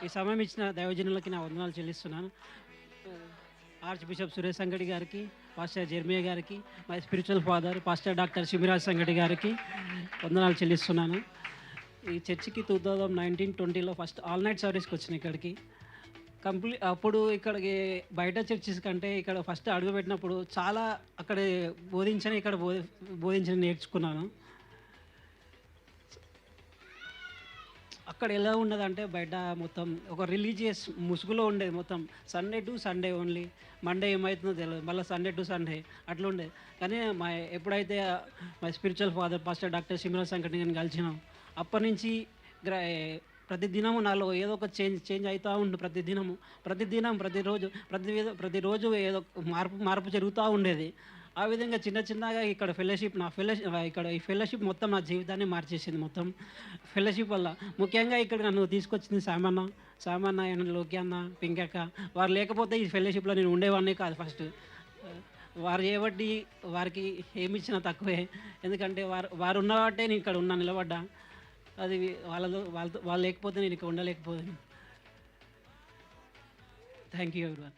ఈ సమయం ఇచ్చిన దైవజనులకి నా వందనాలు చెల్లిస్తున్నాను. ఆర్చ్ బిషప్ సురేష్ సంగడి గారికి, పాస్టర్ జెర్మియా గారికి, my spiritual father pastor doctor Shibiraj Sangadi గారికి వందనాలు చెల్లిస్తున్నాను. ఈ చర్చికి 2019-20లో ఫస్ట్ ఆల్ నైట్ సర్వీస్కి వచ్చిన ఇక్కడికి. అప్పుడు ఇక్కడికి బయట చర్చెస్ కంటే ఇక్కడ ఫస్ట్ అడుగుపెట్టినప్పుడు చాలా అక్కడ బోధించని ఇక్కడ బోధించని నేర్చుకున్నాను. అక్కడ ఎలా ఉన్నదంటే బయట మొత్తం ఒక రిలీజియస్ ముసుగులో ఉండేది. మొత్తం Sunday to Sunday only. Monday ఏమవుతుందో తెలియదు, మళ్ళీ సండే టు సండే అట్లా ఉండేది. కానీ ఎప్పుడైతే మా స్పిరిచువల్ ఫాదర్ పాస్టర్ డాక్టర్ శిబిరాజ్ సంకటి నేను కలిసినాం, అప్పటి నుంచి ప్రతి దినము నాలో ఏదో ఒక చేంజ్ అవుతూ ఉంటుంది. ప్రతిరోజు ఏదో మార్పు జరుగుతూ ఉండేది. ఆ విధంగా చిన్నగా ఇక్కడ ఈ ఫెలోషిప్ మొత్తం నా జీవితాన్ని మార్చేసింది. మొత్తం ఫెలోషిప్ వల్ల ముఖ్యంగా ఇక్కడ నన్ను తీసుకొచ్చింది సామన్న అండ్ లోకి అన్న, పింకక్క. వారు లేకపోతే ఈ ఫెలోషిప్లో నేను ఉండేవాడిని కాదు. ఫస్ట్ వారు చేయబట్టి వారికి ఏమి ఇచ్చినా తక్కువే. ఎందుకంటే వారు ఉన్నవాటే నేను ఇక్కడ నిలబడ్డా. అది వాళ్ళు లేకపోతే నేను ఇక్కడ ఉండలేకపోయాను. Thank you everyone.